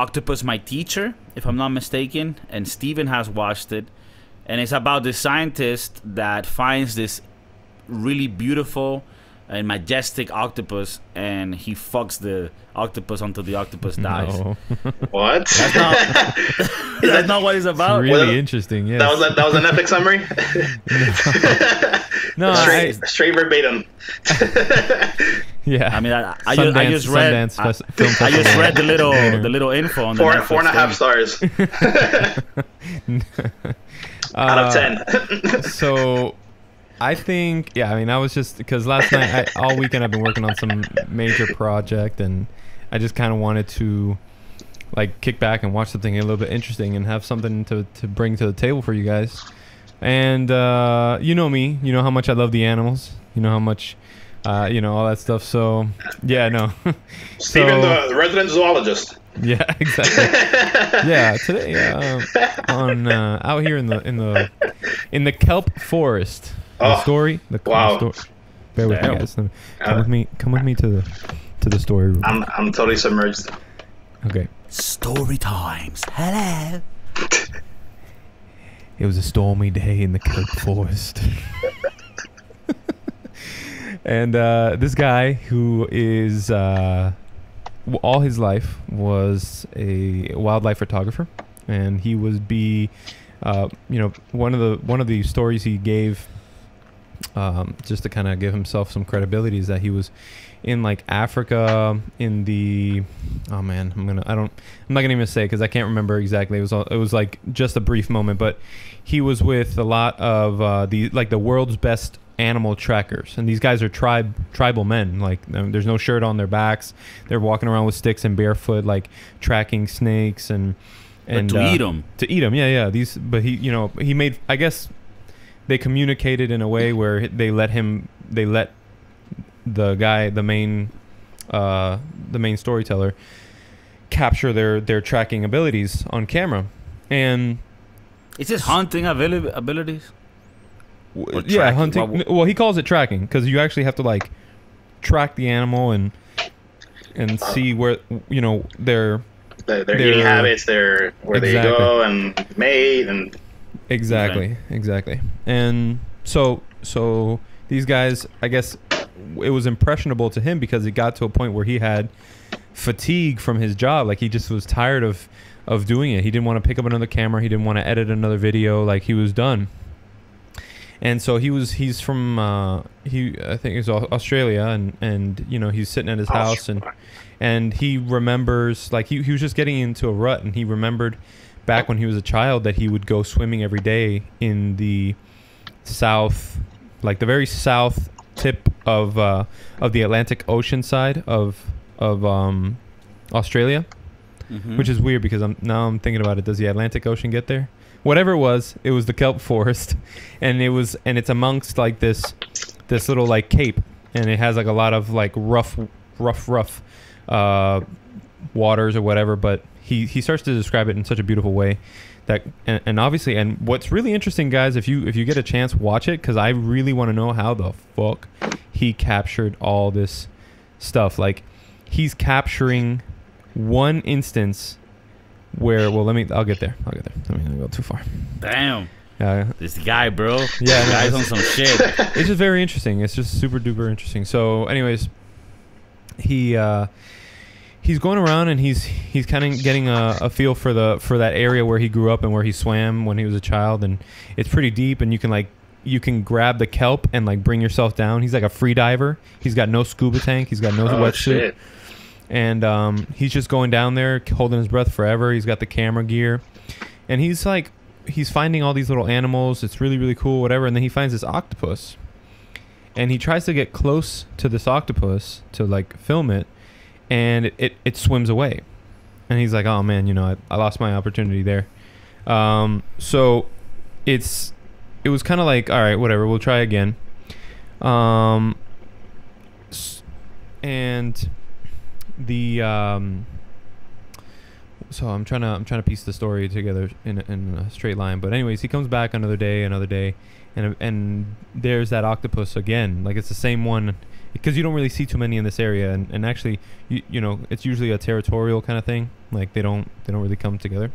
Octopus, My Teacher, if I'm not mistaken, and Steven has watched it. And it's about this scientist that finds this really beautiful and majestic octopus, and he fucks the octopus until the octopus dies. No. What? That's not what it's about. It's really interesting. Yeah. That was an epic summary. No, straight verbatim. yeah. I mean, I just read the little info on the four Netflix and a half thing. stars. Out of 10. So I think, yeah, I mean, I was just, because last night, all weekend I've been working on some major project, and I just kind of wanted to like kick back and watch something a little bit interesting and have something to bring to the table for you guys. And you know me, you know how much I love the animals, you know how much, you know, all that stuff. So yeah, no. Steven, the resident zoologist. Yeah, exactly. Yeah, today on out here in the kelp forest. The story. Wow. The story. Bear with me, guys. Come with me to the story. I'm totally submerged. Okay. Story times. Hello. It was a stormy day in the kelp forest. And this guy who is all his life was a wildlife photographer, and he was you know, one of the stories he gave, just to kind of give himself some credibility, is that he was in like Africa in the, oh man, I'm not gonna even say because I can't remember exactly. It was like just a brief moment, but he was with a lot of the world's best animal trackers, and these guys are tribal men. Like, there's no shirt on their backs, they're walking around with sticks and barefoot, like tracking snakes and to eat them. Yeah. But he made, I guess they communicated in a way where they let the guy, the main storyteller, capture their tracking abilities on camera. And is this hunting abilities? Yeah, hunting. Well, he calls it tracking because you actually have to like track the animal and see where, you know, their eating habits, where they go and mate, and exactly. And so these guys, I guess it was impressionable to him because it got to a point where he had fatigue from his job. Like, he just was tired of doing it. He didn't want to pick up another camera. He didn't want to edit another video. Like, he was done. And so he's from I think it's Australia, and you know, he's sitting at his house, and he remembers, like, he was just getting into a rut, and he remembered back when he was a child that he would go swimming every day in the south, like the very south tip of the Atlantic Ocean side of Australia, which is weird because I'm thinking about it. Does the Atlantic Ocean get there? Whatever it was the kelp forest, and it's amongst like this little like cape, and it has like a lot of like rough waters or whatever. But he starts to describe it in such a beautiful way that, and obviously, and what's really interesting, guys, if you get a chance, watch it, because I really want to know how the fuck he captured all this stuff. Like, he's capturing one instance where, well, I'll get there. Let me not go too far. Damn. This guy, bro. Yeah, this guy's on some shit. It's just very interesting. It's just super duper interesting. So, anyways, he's going around, and he's kind of getting a feel for that area where he grew up and where he swam when he was a child, and it's pretty deep, and you can grab the kelp and like bring yourself down. He's like a free diver. He's got no scuba tank. He's got no wetsuit. And he's just going down there, holding his breath forever. He's got the camera gear, and he's finding all these little animals. It's really, really cool, whatever. And then he finds this octopus, and he tries to get close to this octopus to like film it, and it swims away. And he's like, oh man, you know, I lost my opportunity there. So it was kind of like, all right, whatever, we'll try again. And the so I'm trying to piece the story together in a straight line. But anyways, he comes back another day, and there's that octopus again. Like, it's the same one, because you don't really see too many in this area, and actually, you know, it's usually a territorial kind of thing. Like they don't really come together,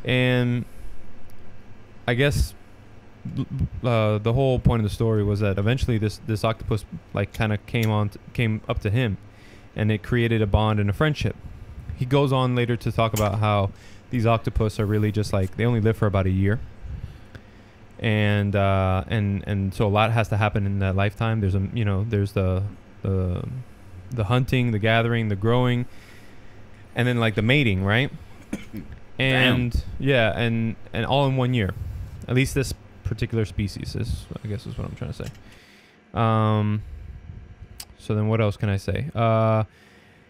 and I guess the whole point of the story was that eventually this octopus like kind of came up to him, and it created a bond and a friendship. He goes on later to talk about how these octopus are really just like they only live for about a year. And so a lot has to happen in that lifetime. There's there's the hunting, the gathering, the growing, and then like the mating, right? And damn. Yeah, and all in 1 year. At least this particular species is, I guess, is what I'm trying to say. So then what else can I say?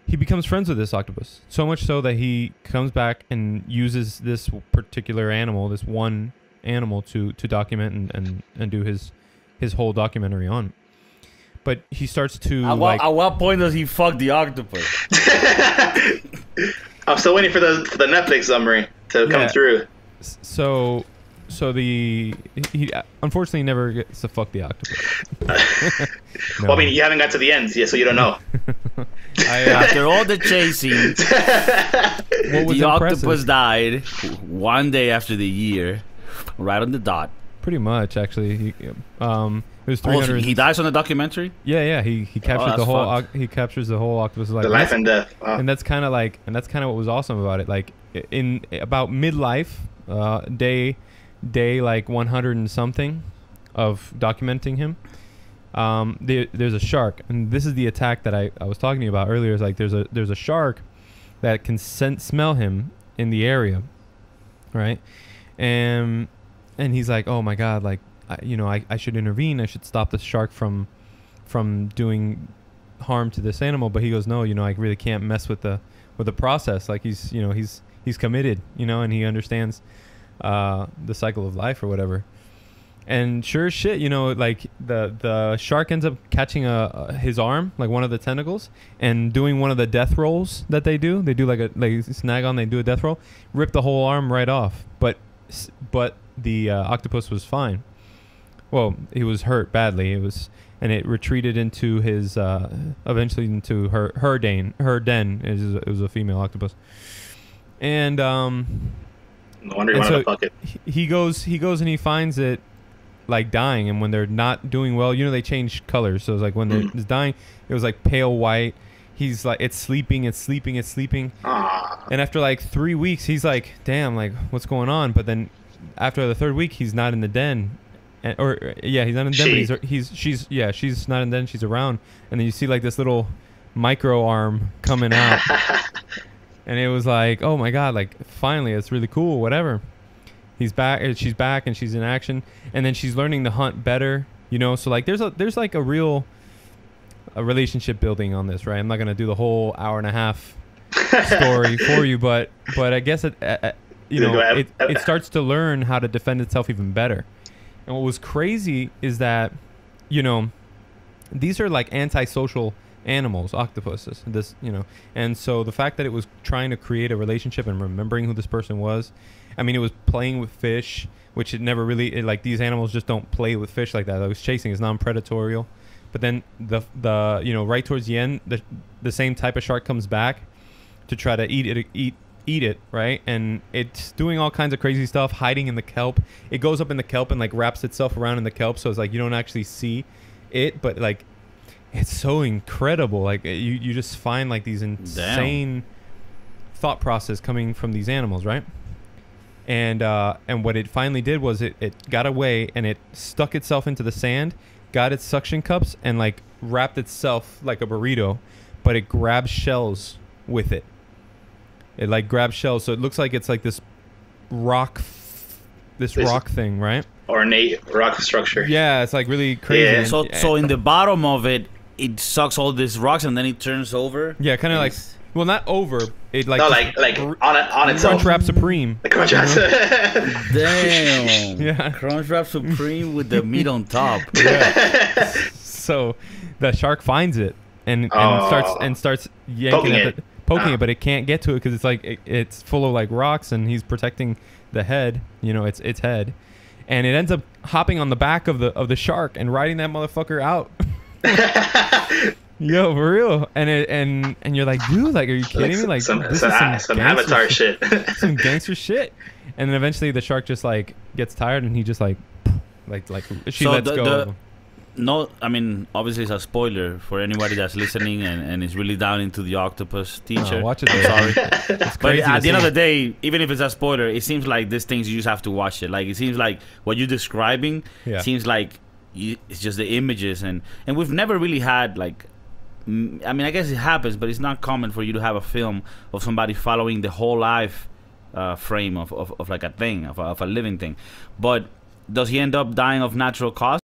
He becomes friends with this octopus, so much so that he comes back and uses this particular animal, this one animal, to document and do his whole documentary on. But he starts to at what point does he fuck the octopus? I'm still waiting for the Netflix summary to come through. So he unfortunately never gets to fuck the octopus. No. Well, I mean, you haven't got to the end yet, so you don't know. After all the chasing, the octopus died 1 day after the year, right on the dot. Pretty much, actually. It was 300. He dies on the documentary. Yeah. He captures the whole. He captures the whole octopus. Like the life and death. Wow. And that's kind of what was awesome about it. Like in about midlife, day like 100 and something of documenting him, there's a shark, and this is the attack that I was talking to you about earlier. Is like there's a shark that can smell him in the area, right? And he's like, oh my god, like I should intervene. I should stop the shark from doing harm to this animal. But he goes, no, I really can't mess with the process. Like he's committed, and he understands the cycle of life or whatever. And sure as shit, like the shark ends up catching his arm, like one of the tentacles, and doing one of the death rolls that they do. They do like a snag on, they do a death roll, rip the whole arm right off. But the octopus was fine. Well, he was hurt badly. And it retreated into his eventually into her den. It was a female octopus. And no wonder you wanted to fuck it. He goes and he finds it like dying, and when they're not doing well, they change colors. So it's like when it's dying, it was like pale white. He's like, it's sleeping. Aww. And after like 3 weeks, he's like, damn, like what's going on? But then after the third week, he's not in the den. He's not in the den, but she's not in the den, she's around. And then you see like this little micro arm coming out. And it was like, oh my god, like finally, it's really cool, whatever. She's back and she's in action, and then she's learning to hunt better, so like there's like a real relationship building on this, right? I'm not gonna do the whole hour and a half story for you, but I guess it starts to learn how to defend itself even better. And what was crazy is that these are like antisocial animals, octopuses, and so the fact that it was trying to create a relationship and remembering who this person was, I mean, it was playing with fish, which it never really, like these animals just don't play with fish like that. It was chasing, is non-predatorial. But then the right towards the end, the same type of shark comes back to try to eat it, right? And it's doing all kinds of crazy stuff, hiding in the kelp. It goes up in the kelp and like wraps itself around in the kelp, so it's like you don't actually see it, but like it's so incredible. Like you just find like these insane thought process coming from these animals, right? And what it finally did was it got away and it stuck itself into the sand, got its suction cups, and like wrapped itself like a burrito, but it grabs shells with it. It like grabs shells, so it looks like it's like this rock thing, right? Ornate rock structure. Yeah, it's like really crazy. Yeah. So in the bottom of it sucks all these rocks and then it turns over. Yeah, kind of like. Well, not over. It like on itself. Crunchwrap Supreme. The Crunchwrap. Damn. Yeah. Crunchwrap Supreme with the meat on top. Yeah. So the shark finds it and starts yanking poking it, but it can't get to it because it's like it's full of like rocks, and he's protecting the head. Its head, and it ends up hopping on the back of the shark and riding that motherfucker out. Yo, for real. And you're like, dude, like, are you kidding me? Like, some this is some Avatar shit. Some gangster shit. And then eventually the shark just like gets tired and he just like she So lets go. No, I mean, obviously it's a spoiler for anybody that's listening and is really down into the Octopus teacher. Oh, watch it. I'm sorry. It's But crazy at to the end of see. the day, even if it's a spoiler, it seems like these things you just have to watch it. Like, it seems like what you're describing seems like it's just the images. And we've never really had, like, I mean, I guess it happens, but it's not common for you to have a film of somebody following the whole life frame of like a thing, of a living thing. But does he end up dying of natural causes?